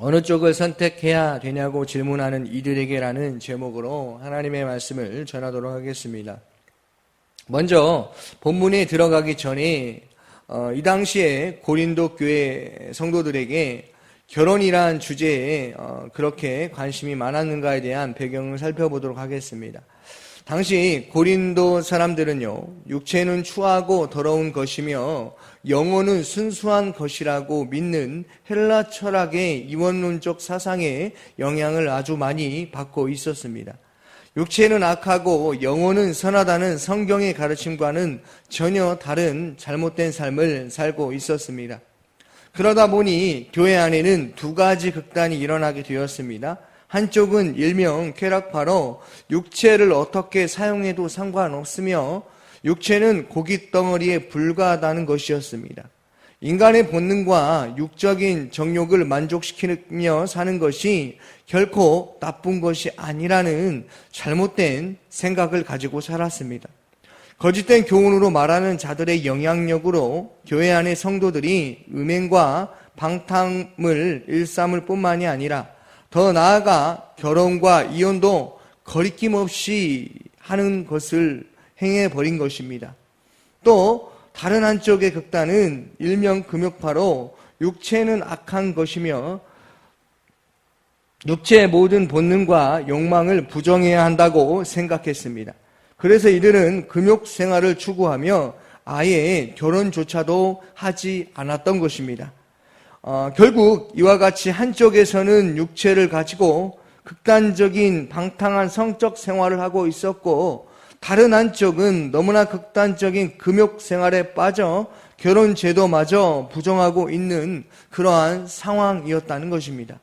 어느 쪽을 선택해야 되냐고 질문하는 이들에게라는 제목으로 하나님의 말씀을 전하도록 하겠습니다. 먼저 본문에 들어가기 전에 이 당시에 고린도 교회 성도들에게 결혼이란 주제에 그렇게 관심이 많았는가에 대한 배경을 살펴보도록 하겠습니다. 당시 고린도 사람들은요, 육체는 추하고 더러운 것이며 영혼은 순수한 것이라고 믿는 헬라 철학의 이원론적 사상의 영향을 아주 많이 받고 있었습니다. 육체는 악하고 영혼은 선하다는 성경의 가르침과는 전혀 다른 잘못된 삶을 살고 있었습니다. 그러다 보니 교회 안에는 두 가지 극단이 일어나게 되었습니다. 한쪽은 일명 쾌락파로 육체를 어떻게 사용해도 상관없으며 육체는 고깃덩어리에 불과하다는 것이었습니다. 인간의 본능과 육적인 정욕을 만족시키며 사는 것이 결코 나쁜 것이 아니라는 잘못된 생각을 가지고 살았습니다. 거짓된 교훈으로 말하는 자들의 영향력으로 교회 안의 성도들이 음행과 방탕을 일삼을 뿐만이 아니라 더 나아가 결혼과 이혼도 거리낌 없이 하는 것을 행해버린 것입니다. 또 다른 한쪽의 극단은 일명 금욕파로 육체는 악한 것이며 육체의 모든 본능과 욕망을 부정해야 한다고 생각했습니다. 그래서 이들은 금욕 생활을 추구하며 아예 결혼조차도 하지 않았던 것입니다. 결국 이와 같이 한쪽에서는 육체를 가지고 극단적인 방탕한 성적 생활을 하고 있었고, 다른 한쪽은 너무나 극단적인 금욕 생활에 빠져 결혼 제도마저 부정하고 있는 그러한 상황이었다는 것입니다.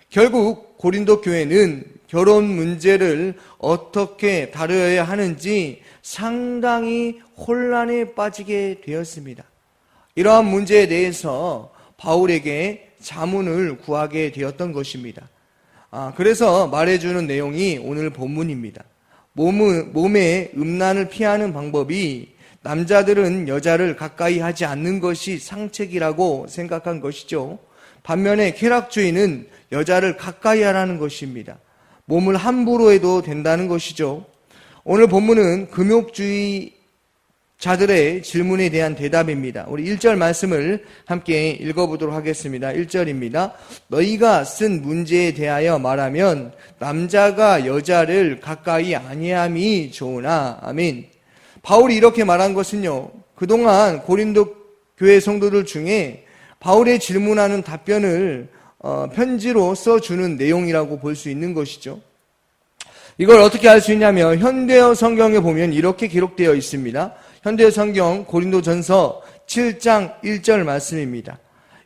결국 고린도 교회는 결혼 문제를 어떻게 다루어야 하는지 상당히 혼란에 빠지게 되었습니다. 이러한 문제에 대해서 바울에게 자문을 구하게 되었던 것입니다. 그래서 말해주는 내용이 오늘 본문입니다. 몸의 음란을 피하는 방법이 남자들은 여자를 가까이 하지 않는 것이 상책이라고 생각한 것이죠. 반면에 쾌락주의는 여자를 가까이 하라는 것입니다. 몸을 함부로 해도 된다는 것이죠. 오늘 본문은 금욕주의 자들의 질문에 대한 대답입니다. 우리 1절 말씀을 함께 읽어보도록 하겠습니다. 1절입니다. 너희가 쓴 문제에 대하여 말하면 남자가 여자를 가까이 아니함이 좋으나. 아멘. 바울이 이렇게 말한 것은요, 그동안 고린도 교회 성도들 중에 바울의 질문하는 답변을 편지로 써주는 내용이라고 볼 수 있는 것이죠. 이걸 어떻게 알 수 있냐면 현대어 성경에 보면 이렇게 기록되어 있습니다. 현대어 성경 고린도전서 7장 1절 말씀입니다.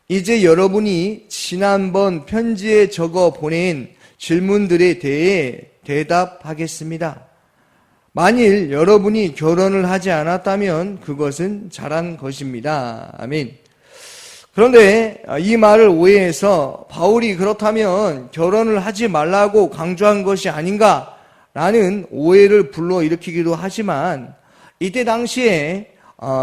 이제 여러분이 지난번 편지에 적어 보낸 질문들에 대해 대답하겠습니다. 만일 여러분이 결혼을 하지 않았다면 그것은 잘한 것입니다. 아멘. 그런데 이 말을 오해해서 바울이 그렇다면 결혼을 하지 말라고 강조한 것이 아닌가라는 오해를 불러일으키기도 하지만, 이때 당시에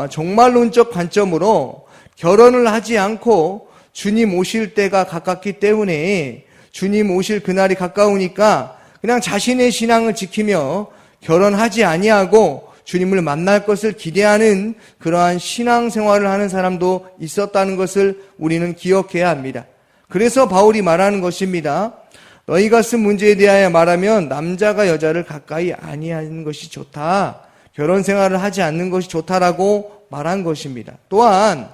종말론적 관점으로 결혼을 하지 않고 주님 오실 때가 가깝기 때문에 주님 오실 그날이 가까우니까 그냥 자신의 신앙을 지키며 결혼하지 아니하고 주님을 만날 것을 기대하는 그러한 신앙생활을 하는 사람도 있었다는 것을 우리는 기억해야 합니다. 그래서 바울이 말하는 것입니다. 너희가 쓴 문제에 대하여 말하면 남자가 여자를 가까이 아니하는 것이 좋다, 결혼 생활을 하지 않는 것이 좋다라고 말한 것입니다. 또한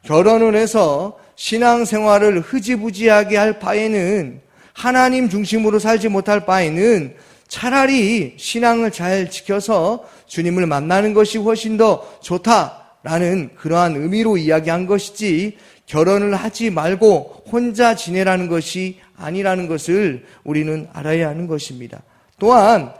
결혼을 해서 신앙생활을 흐지부지하게 할 바에는, 하나님 중심으로 살지 못할 바에는 차라리 신앙을 잘 지켜서 주님을 만나는 것이 훨씬 더 좋다라는 그러한 의미로 이야기한 것이지, 결혼을 하지 말고 혼자 지내라는 것이 아니라는 것을 우리는 알아야 하는 것입니다. 또한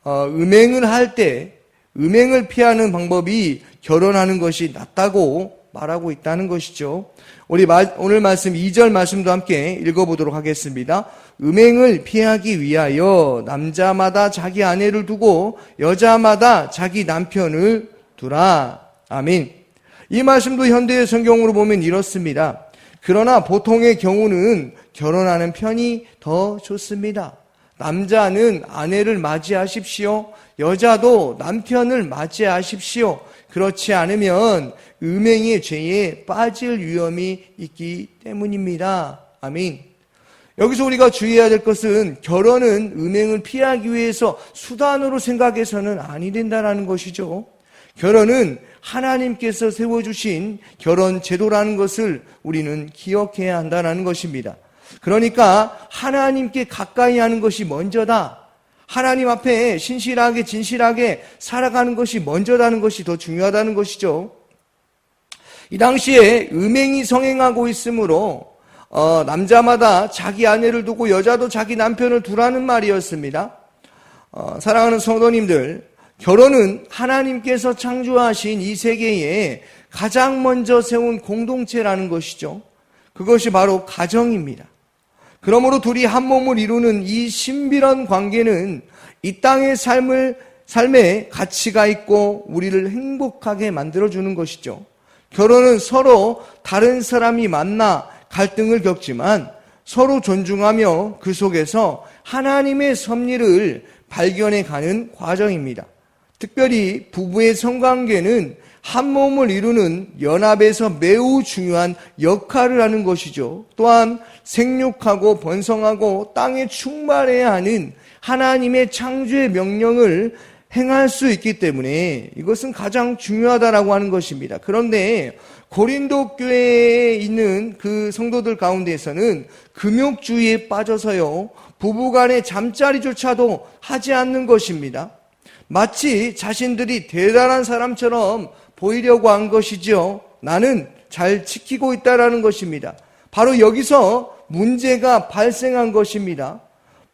음행을 할 때 음행을 피하는 방법이 결혼하는 것이 낫다고 말하고 있다는 것이죠. 우리 오늘 말씀 2절 말씀도 함께 읽어보도록 하겠습니다. 음행을 피하기 위하여 남자마다 자기 아내를 두고 여자마다 자기 남편을 두라. 아멘. 이 말씀도 현대의 성경으로 보면 이렇습니다. 그러나 보통의 경우는 결혼하는 편이 더 좋습니다. 남자는 아내를 맞이하십시오. 여자도 남편을 맞이하십시오. 그렇지 않으면 음행의 죄에 빠질 위험이 있기 때문입니다. 아멘. 여기서 우리가 주의해야 될 것은 결혼은 음행을 피하기 위해서 수단으로 생각해서는 아니 된다는 것이죠. 결혼은 하나님께서 세워주신 결혼 제도라는 것을 우리는 기억해야 한다는 것입니다. 그러니까 하나님께 가까이 하는 것이 먼저다. 하나님 앞에 신실하게 진실하게 살아가는 것이 먼저다는 것이 더 중요하다는 것이죠. 이 당시에 음행이 성행하고 있으므로 남자마다 자기 아내를 두고 여자도 자기 남편을 두라는 말이었습니다. 사랑하는 성도님들, 결혼은 하나님께서 창조하신 이 세계에 가장 먼저 세운 공동체라는 것이죠. 그것이 바로 가정입니다. 그러므로 둘이 한 몸을 이루는 이 신비한 관계는 이 땅의 삶에 가치가 있고 우리를 행복하게 만들어주는 것이죠. 결혼은 서로 다른 사람이 만나 갈등을 겪지만 서로 존중하며 그 속에서 하나님의 섭리를 발견해가는 과정입니다. 특별히 부부의 성관계는 한 몸을 이루는 연합에서 매우 중요한 역할을 하는 것이죠. 또한 생육하고 번성하고 땅에 충만해야 하는 하나님의 창조의 명령을 행할 수 있기 때문에 이것은 가장 중요하다라고 하는 것입니다. 그런데 고린도 교회에 있는 그 성도들 가운데에서는 금욕주의에 빠져서요, 부부간의 잠자리조차도 하지 않는 것입니다. 마치 자신들이 대단한 사람처럼 보이려고 한 것이죠. 나는 잘 지키고 있다라는 것입니다. 바로 여기서 문제가 발생한 것입니다.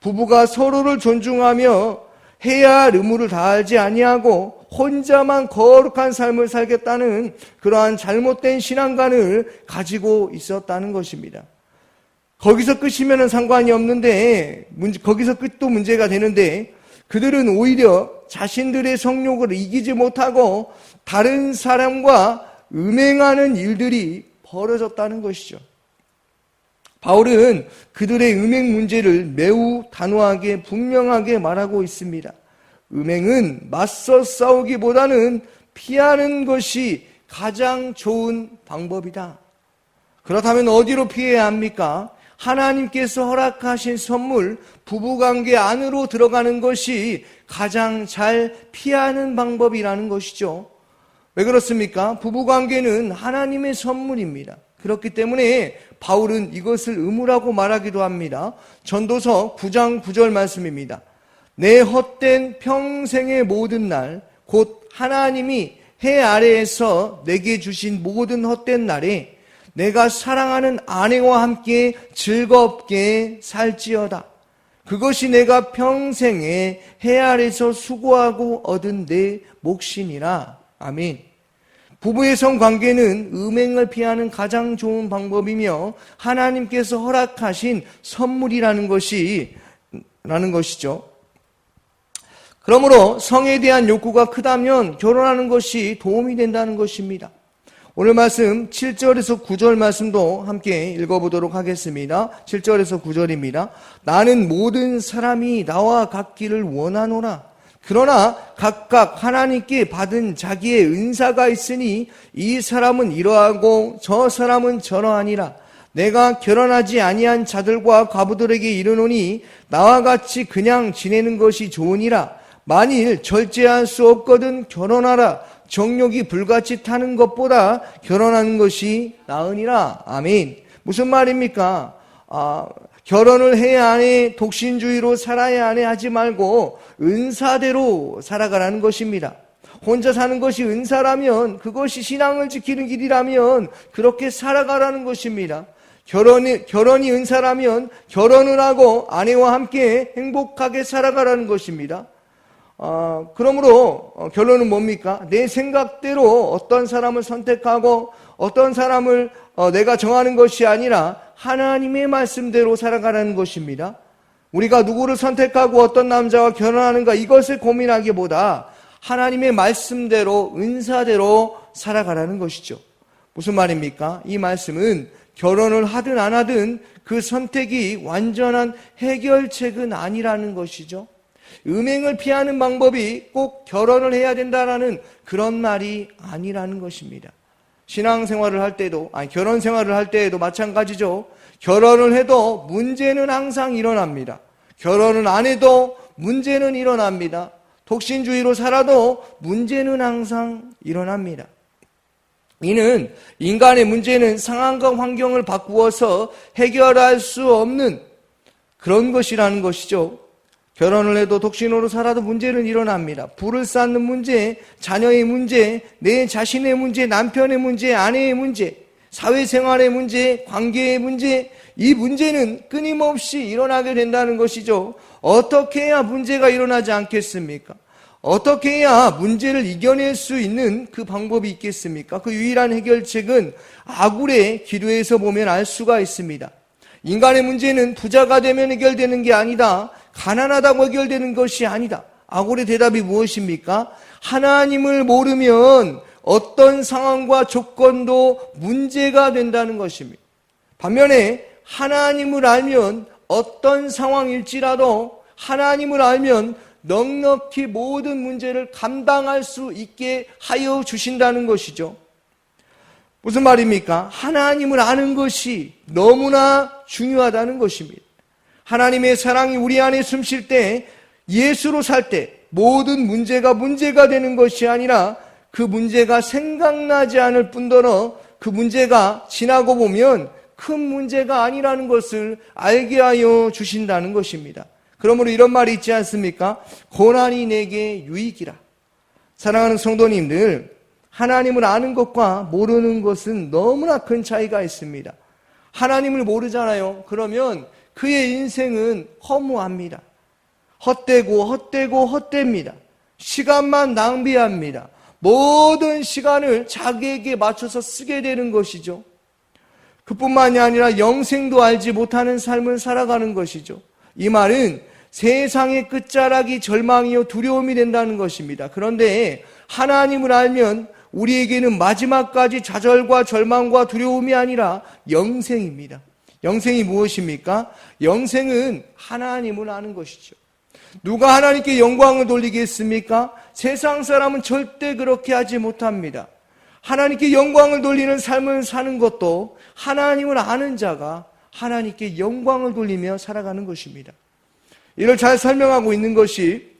부부가 서로를 존중하며 해야 할 의무를 다하지 아니하고 혼자만 거룩한 삶을 살겠다는 그러한 잘못된 신앙관을 가지고 있었다는 것입니다. 거기서 끝이면 상관이 없는데 거기서 끝도 문제가 되는데 그들은 오히려 자신들의 성욕을 이기지 못하고 다른 사람과 음행하는 일들이 벌어졌다는 것이죠. 바울은 그들의 음행 문제를 매우 단호하게 분명하게 말하고 있습니다. 음행은 맞서 싸우기보다는 피하는 것이 가장 좋은 방법이다. 그렇다면 어디로 피해야 합니까? 하나님께서 허락하신 선물, 부부관계 안으로 들어가는 것이 가장 잘 피하는 방법이라는 것이죠. 왜 그렇습니까? 부부관계는 하나님의 선물입니다. 그렇기 때문에 바울은 이것을 의무라고 말하기도 합니다. 전도서 9장 9절 말씀입니다. 내 헛된 평생의 모든 날, 곧 하나님이 해 아래에서 내게 주신 모든 헛된 날에 내가 사랑하는 아내와 함께 즐겁게 살지어다. 그것이 내가 평생에 해 아래에서 수고하고 얻은 내 몫이니라. 아멘. 부부의 성관계는 음행을 피하는 가장 좋은 방법이며 하나님께서 허락하신 선물이라는 것이죠. 그러므로 성에 대한 욕구가 크다면 결혼하는 것이 도움이 된다는 것입니다. 오늘 말씀 7절에서 9절 말씀도 함께 읽어보도록 하겠습니다. 7절에서 9절입니다. 나는 모든 사람이 나와 같기를 원하노라. 그러나 각각 하나님께 받은 자기의 은사가 있으니 이 사람은 이러하고 저 사람은 저러하니라. 내가 결혼하지 아니한 자들과 과부들에게 이르노니 나와 같이 그냥 지내는 것이 좋으니라. 만일 절제할 수 없거든 결혼하라. 정욕이 불같이 타는 것보다 결혼하는 것이 나으니라. 아멘. 무슨 말입니까? 결혼을 해야 하네, 독신주의로 살아야 하네 하지 말고 은사대로 살아가라는 것입니다. 혼자 사는 것이 은사라면, 그것이 신앙을 지키는 길이라면 그렇게 살아가라는 것입니다. 결혼이 은사라면 결혼을 하고 아내와 함께 행복하게 살아가라는 것입니다. 그러므로 결론은 뭡니까? 내 생각대로 어떤 사람을 선택하고 어떤 사람을 내가 정하는 것이 아니라 하나님의 말씀대로 살아가라는 것입니다. 우리가 누구를 선택하고 어떤 남자와 결혼하는가 이것을 고민하기보다 하나님의 말씀대로 은사대로 살아가라는 것이죠. 무슨 말입니까? 이 말씀은 결혼을 하든 안 하든 그 선택이 완전한 해결책은 아니라는 것이죠. 음행을 피하는 방법이 꼭 결혼을 해야 된다라는 그런 말이 아니라는 것입니다. 신앙생활을 할 때도, 결혼 생활을 할 때에도 마찬가지죠. 결혼을 해도 문제는 항상 일어납니다. 결혼을 안 해도 문제는 일어납니다. 독신주의로 살아도 문제는 항상 일어납니다. 이는 인간의 문제는 상황과 환경을 바꾸어서 해결할 수 없는 그런 것이라는 것이죠. 결혼을 해도 독신으로 살아도 문제는 일어납니다. 불을 쌓는 문제, 자녀의 문제, 내 자신의 문제, 남편의 문제, 아내의 문제, 사회생활의 문제, 관계의 문제, 이 문제는 끊임없이 일어나게 된다는 것이죠. 어떻게 해야 문제가 일어나지 않겠습니까? 어떻게 해야 문제를 이겨낼 수 있는 그 방법이 있겠습니까? 그 유일한 해결책은 아굴의 기도에서 보면 알 수가 있습니다. 인간의 문제는 부자가 되면 해결되는 게 아니다. 가난하다고 해결되는 것이 아니다. 아굴의 대답이 무엇입니까? 하나님을 모르면 어떤 상황과 조건도 문제가 된다는 것입니다. 반면에 하나님을 알면 어떤 상황일지라도 하나님을 알면 넉넉히 모든 문제를 감당할 수 있게 하여 주신다는 것이죠. 무슨 말입니까? 하나님을 아는 것이 너무나 중요하다는 것입니다. 하나님의 사랑이 우리 안에 숨쉴 때, 예수로 살 때 모든 문제가 되는 것이 아니라 그 문제가 생각나지 않을 뿐더러 그 문제가 지나고 보면 큰 문제가 아니라는 것을 알게 하여 주신다는 것입니다. 그러므로 이런 말이 있지 않습니까? 고난이 내게 유익이라. 사랑하는 성도님들, 하나님을 아는 것과 모르는 것은 너무나 큰 차이가 있습니다. 하나님을 모르잖아요. 그러면 그의 인생은 허무합니다. 헛되입니다. 시간만 낭비합니다. 모든 시간을 자기에게 맞춰서 쓰게 되는 것이죠. 그뿐만이 아니라 영생도 알지 못하는 삶을 살아가는 것이죠. 이 말은 세상의 끝자락이 절망이요 두려움이 된다는 것입니다. 그런데 하나님을 알면 우리에게는 마지막까지 좌절과 절망과 두려움이 아니라 영생입니다. 영생이 무엇입니까? 영생은 하나님을 아는 것이죠. 누가 하나님께 영광을 돌리겠습니까? 세상 사람은 절대 그렇게 하지 못합니다. 하나님께 영광을 돌리는 삶을 사는 것도 하나님을 아는 자가 하나님께 영광을 돌리며 살아가는 것입니다. 이를 잘 설명하고 있는 것이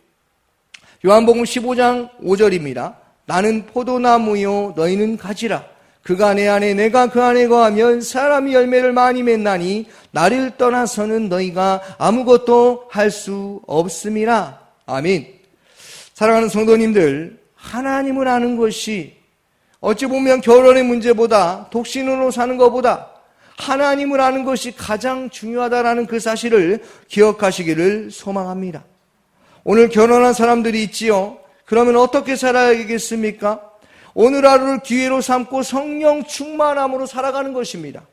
요한복음 15장 5절입니다. 나는 포도나무요 너희는 가지라. 그가 내 안에 내가 그 안에 거하면 사람이 열매를 많이 맺나니 나를 떠나서는 너희가 아무것도 할 수 없음이라. 아멘. 사랑하는 성도님들, 하나님을 아는 것이 어찌 보면 결혼의 문제보다 독신으로 사는 것보다 하나님을 아는 것이 가장 중요하다라는 그 사실을 기억하시기를 소망합니다. 오늘 결혼한 사람들이 있지요. 그러면 어떻게 살아야겠습니까? 오늘 하루를 기회로 삼고 성령 충만함으로 살아가는 것입니다.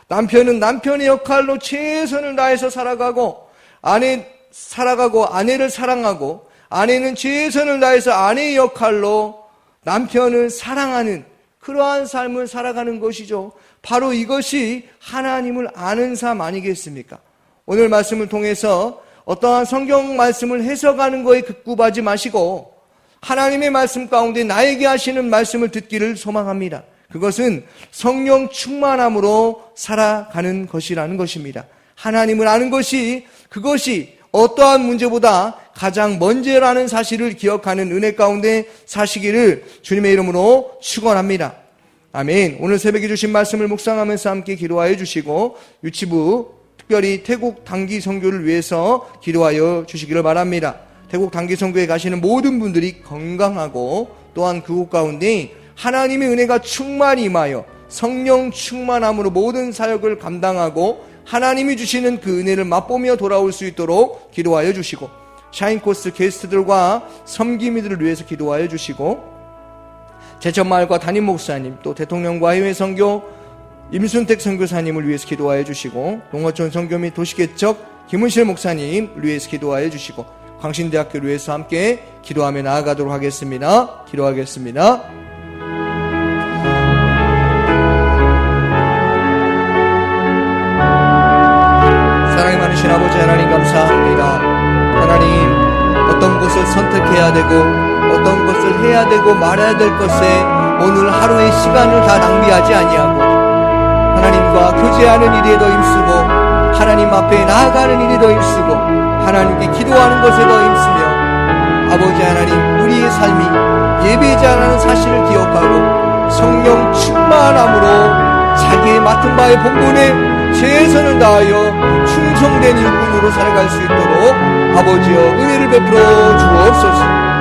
남편은 남편의 역할로 최선을 다해서 살아가고 아내를 사랑하고 아내는 최선을 다해서 아내의 역할로 남편을 사랑하는 그러한 삶을 살아가는 것이죠. 바로 이것이 하나님을 아는 삶 아니겠습니까? 오늘 말씀을 통해서 어떠한 성경 말씀을 해석하는 거에 급급하지 마시고 하나님의 말씀 가운데 나에게 하시는 말씀을 듣기를 소망합니다. 그것은 성령 충만함으로 살아가는 것이라는 것입니다. 하나님을 아는 것이 그것이 어떠한 문제보다 가장 먼저라는 사실을 기억하는 은혜 가운데 사시기를 주님의 이름으로 축원합니다. 아멘. 오늘 새벽에 주신 말씀을 묵상하면서 함께 기도하여 주시고 유치부 특별히 태국 단기 선교를 위해서 기도하여 주시기를 바랍니다. 태국 단기 선교에 가시는 모든 분들이 건강하고 또한 그곳 가운데 하나님의 은혜가 충만히 임하여 성령 충만함으로 모든 사역을 감당하고 하나님이 주시는 그 은혜를 맛보며 돌아올 수 있도록 기도하여 주시고 샤인코스 게스트들과 섬김이들을 위해서 기도하여 주시고 제천마을과 담임 목사님 또 대통령과 해외 선교 임순택 선교사님을 위해서 기도하여 주시고 농어촌 선교 및 도시개척 김은실 목사님을 위해서 기도하여 주시고 광신대학교를 위해서 함께 기도하며 나아가도록 하겠습니다. 기도하겠습니다. 주신 아버지 하나님 감사합니다. 하나님, 어떤 것을 선택해야 되고 어떤 것을 해야 되고 말아야 될 것에 오늘 하루의 시간을 다 낭비하지 아니하고 하나님과 교제하는 일에 더 힘쓰고 하나님 앞에 나아가는 일에 더 힘쓰고 하나님께 기도하는 것에 더 힘쓰며 아버지 하나님, 우리의 삶이 예배자라는 사실을 기억하고 성령 충만함으로 자기의 맡은 바의 본분에 최선을 다하여 충성된 일꾼으로 살아갈 수 있도록 아버지여 은혜를 베풀어 주옵소서.